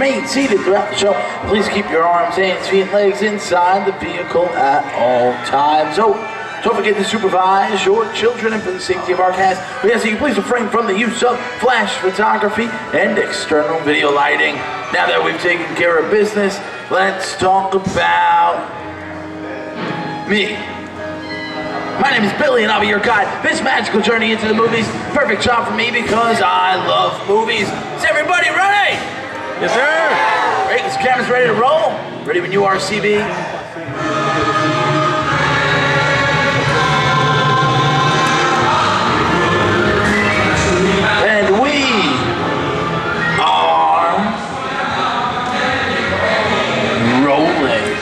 remain seated throughout the show. Please keep your arms, hands, feet, and legs inside the vehicle at all times. So, don't forget to supervise your children, and for the safety of our cast, we ask that you please refrain from the use of flash photography and external video lighting. Now that we've taken care of business, let's talk about me. My name is Billy, and I'll be your guide. This magical journey into the movies, perfect job for me because I love movies. Is everybody ready? Yes, sir. Great, this camera's ready to roll. Ready when you are, CB. And we are rolling.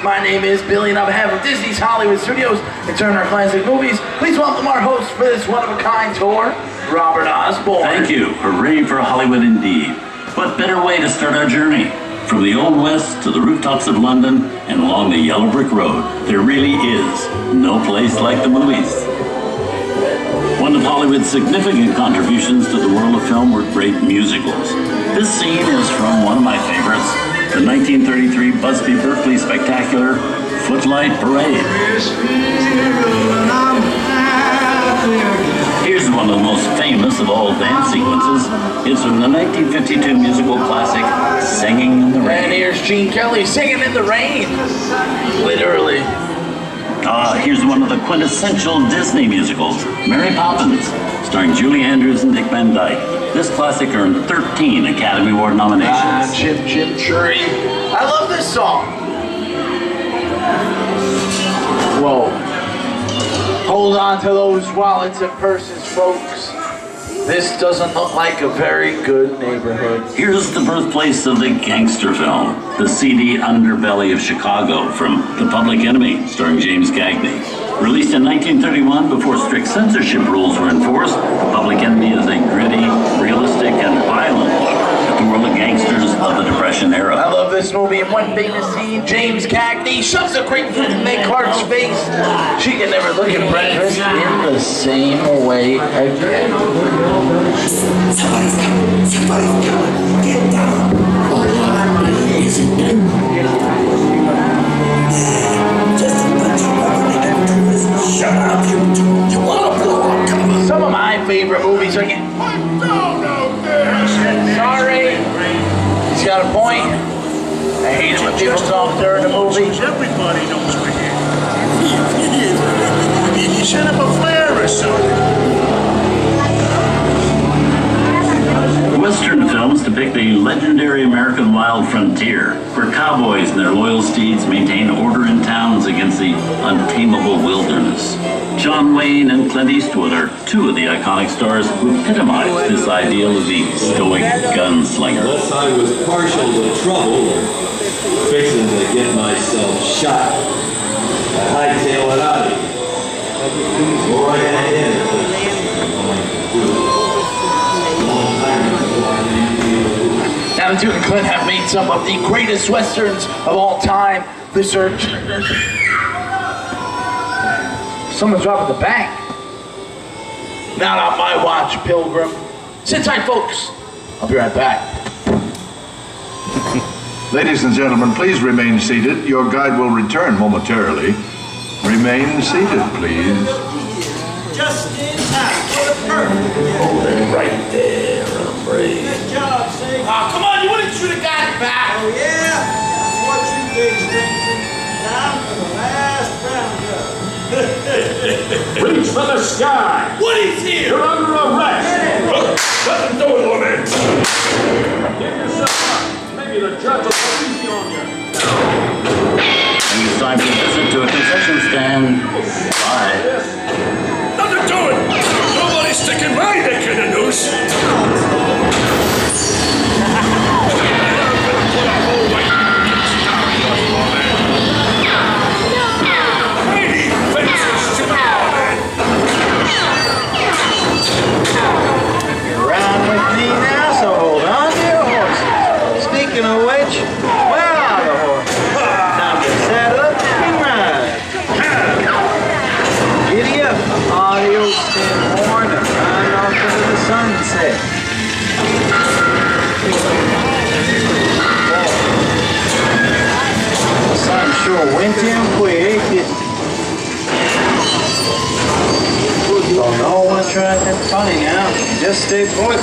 My name is Billy, and on behalf of Disney's Hollywood Studios and Turner Classic Movies, please welcome our host for this one-of-a-kind tour, Robert Osborne. Thank you. Hooray for Hollywood indeed. What better way to start our journey? From the Old West to the rooftops of London and along the yellow brick road, there really is no place like the movies. One of Hollywood's significant contributions to the world of film were great musicals. This scene is from one of my favorites, the 1933 Busby Berkeley spectacular Footlight Parade. Here's one of the most famous of all dance sequences. It's from the 1952 musical classic Singing in the Rain. And here's Gene Kelly singing in the rain. Literally. Here's one of the quintessential Disney musicals, Mary Poppins, starring Julie Andrews and Dick Van Dyke. This classic earned 13 Academy Award nominations. Chim Chim Tree. I love this song. Whoa. Hold on to those wallets and purses, folks. This doesn't look like a very good neighborhood. Here's the birthplace of the gangster film, the seedy underbelly of Chicago from The Public Enemy, starring James Cagney. Released in 1931 before strict censorship rules were enforced, The Public Enemy is a gritty, realistic, and violent look at the world of gangsters of the Depression era. I love this movie. In one famous scene, James Cagney shoves a grapefruit in Meg Clark's face. She can never look at breakfast in the same way again. Somebody's coming. Somebody's coming. Get down. All I need is a new. Just a bunch of rubber-necked. Shut up, you want to blow up? Come on. Some of my favorite movies are getting... Sorry. He's got a point. I hate it when people talk during the movie. Everybody knows we're here. He set up a flare or something. Western films depict the legendary American wild frontier, where cowboys and their loyal steeds maintain order in towns against the untamable wilderness. John Wayne and Clint Eastwood are two of the iconic stars who epitomize this ideal of the stoic gunslinger. Unless I was partial to trouble or fixing to get myself shot, I hightail it out of here. Go right ahead. Now the Duke and Clint have made some of the greatest westerns of all time. The Search. Someone's robbing the bank. Not on my watch, Pilgrim. Sit tight, folks. I'll be right back. Ladies and gentlemen, please remain seated. Your guide will return momentarily. Remain seated, please. Just in time. What a perfect. Hold it right there, hombre. Good job, Sig. Oh, come on, you wouldn't shoot a guy back. Oh, yeah? That's what you did, Stinson. Time for the last roundup. Reach for the sky! Woody's here! You're under arrest! Shut the door, woman! Give yourself up. Maybe the judge will go easy on you. And it's time to visit to a concession stand. Bye. Nothing to it! Nobody's sticking my neck in the noose! Around with me now, so hold on to your horses. Speaking of which, went in quick. Well, no one tried that funny now. Just stay put.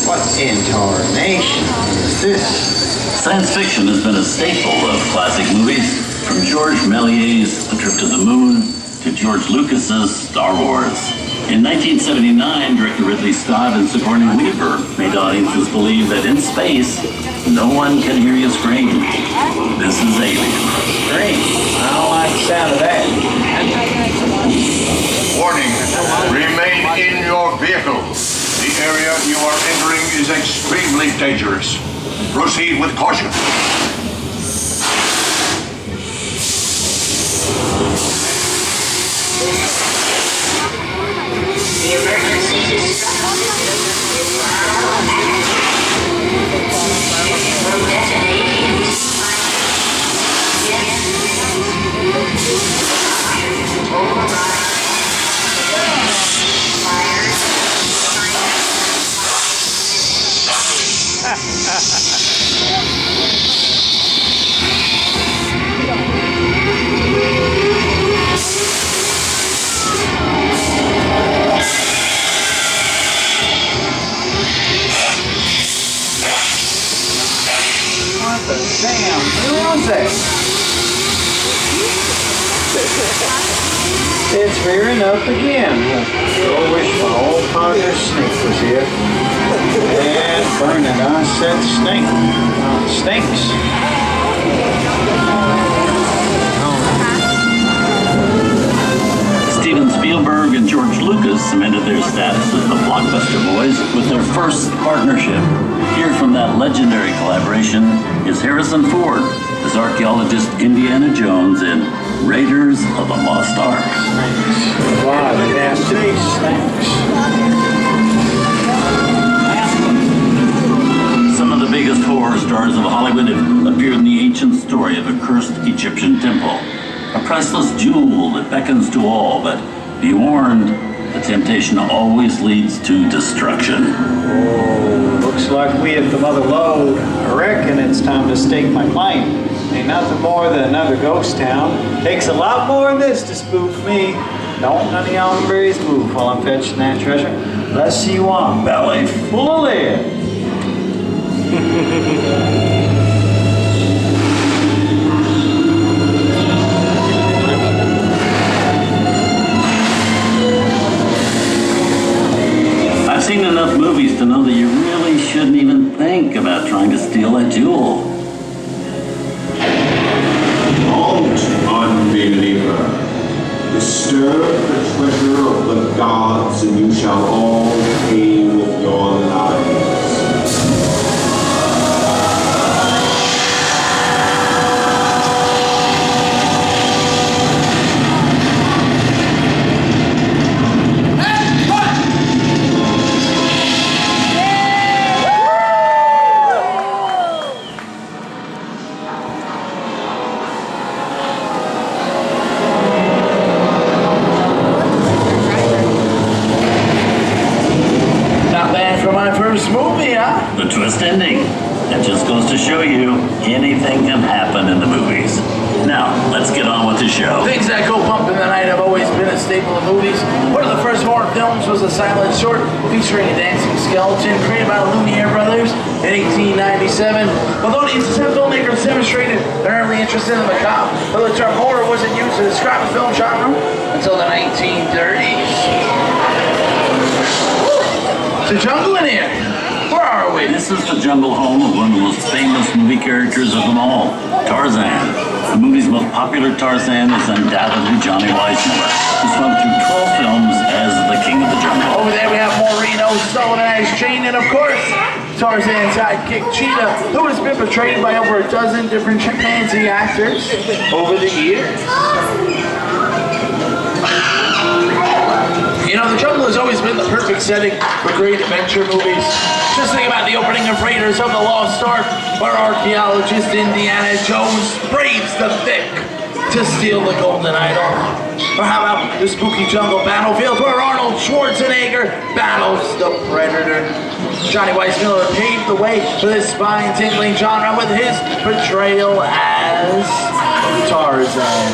What incarnation is this? Science fiction has been a staple of classic movies, from George Méliès's A Trip to the Moon to George Lucas's Star Wars. In 1979, director Ridley Scott and Sigourney Weaver made audiences believe that in space, no one can hear you scream. This is Alien. Great. I don't like the sound of that. Warning, remain in your vehicle. The area you are entering is extremely dangerous. Proceed with caution. The emergency will detonate. What the damn music? It's veering up again. I wish my old partner Snake was here. And burning, I said Snake. Stinks. Steven Spielberg and George Lucas cemented their status as the blockbuster boys with their first partnership. Here from that legendary collaboration is Harrison Ford as archaeologist Indiana Jones in Raiders of the Lost Ark. Wow, the nasty snakes. Some of the biggest horror stars of Hollywood have appeared in the ancient story of a cursed Egyptian temple. A priceless jewel that beckons to all, but be warned, the temptation always leads to destruction. Oh, looks like we hit the mother lode. I reckon it's time to stake my claim. Ain't nothing more than another ghost town. Takes a lot more than this to spook me. Don't none of y'all berries move while I'm fetching that treasure. Unless you want belly full of lead. I've seen enough movies to know that you really shouldn't even think about trying to steal that jewel. Don't, unbeliever. Disturb the treasure of the gods, and you shall all pay with your lives. The twist ending. That just goes to show you anything can happen in the movies. Now, let's get on with the show. Things that go bump in the night have always been a staple of movies. One of the first horror films was a silent short featuring a dancing skeleton created by the Lumiere brothers in 1897. With audiences and filmmakers demonstrated they're early interested in the macabre, though the term horror wasn't used to describe the film genre until the 1930s. It's a jungle in here. Where are we? This is the jungle home of one of the most famous movie characters of them all, Tarzan. The movie's most popular Tarzan is undoubtedly Johnny Weissmuller, who's run through 12 films as the king of the jungle. Over there we have Maureen O'Sullivan as Jane, and of course, Tarzan's sidekick Cheetah, who has been portrayed by over a dozen different chimpanzee actors over the years. You know, the jungle has always been the perfect setting for great adventure movies. Just think about the opening of Raiders of the Lost Ark, where archaeologist Indiana Jones braves the thick, to steal the golden idol? Or how about the spooky jungle battlefields where Arnold Schwarzenegger battles the Predator? Johnny Weissmuller paved the way for this spine-tingling genre with his portrayal as Tarzan.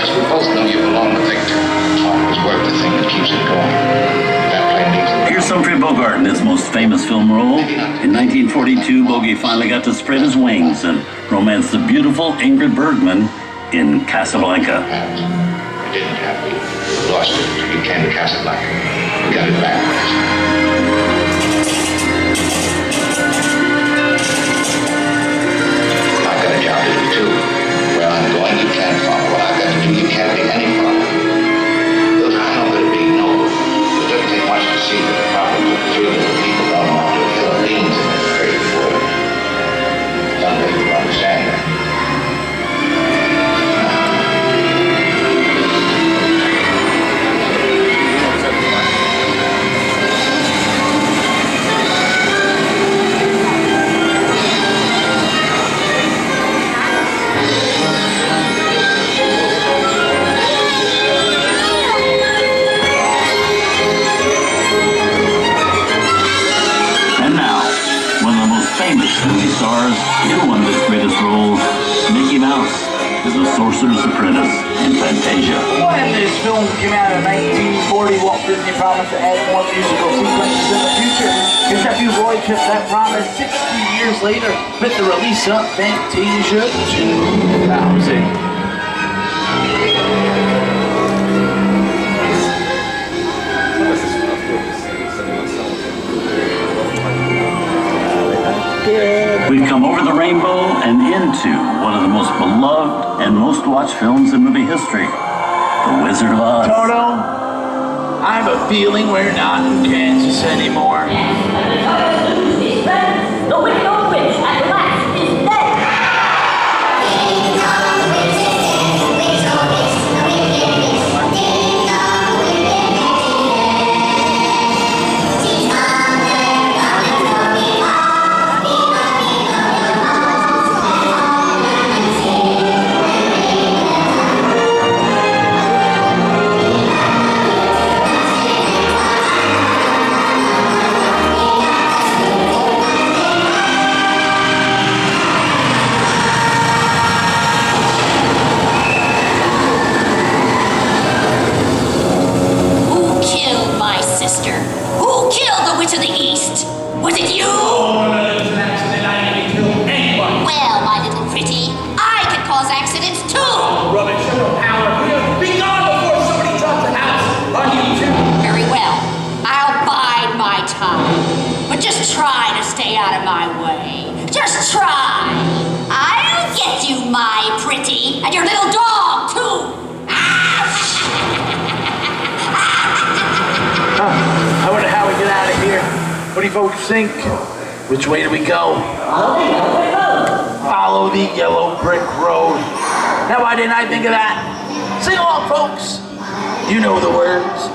We both know you belong to Victor. Talk is worth the thing that keeps it going. That play means... Here's Humphrey Bogart in his most famous film role. In 1942, Bogey finally got to spread his wings and romance the beautiful Ingrid Bergman in Casablanca. It didn't happen. You lost it. You came to Casablanca. You got it back. I've got a job to do too. Where I'm going, you can't follow. What I've got to do, you can't be any follow. Look, I know that it be noble. It doesn't take much to see that the problem with the 3 little people don't amount to a hill of beans in this dirty wood. Someday you'll understand that. Movie stars in one of his greatest roles, Mickey Mouse is the Sorcerer's Apprentice in Fantasia. When this film came out in 1940, Walt Disney promised to add more musical sequences in the future. His nephew Roy kept that promise 60 years later with the release of Fantasia 2000. We've come over the rainbow and into one of the most beloved and most watched films in movie history, The Wizard of Oz. Toto, I have a feeling we're not in Kansas anymore. The wicked old witch at last is dead. Who killed the Witch of the East? Was it you? Oh, no, it was an accident. I didn't kill anyone. Well, my little pretty, I can cause accidents too. Oh, rubbish. No power. Be gone before somebody drops a house on you too. Very well. I'll bide my time. But just try to stay out of my way. Just try. I'll get you, my pretty, and your little dog too. I wonder how we get out of here. What do you folks think? Which way do we go? Follow the yellow brick road. Now, why didn't I think of that? Sing along, folks. You know the words.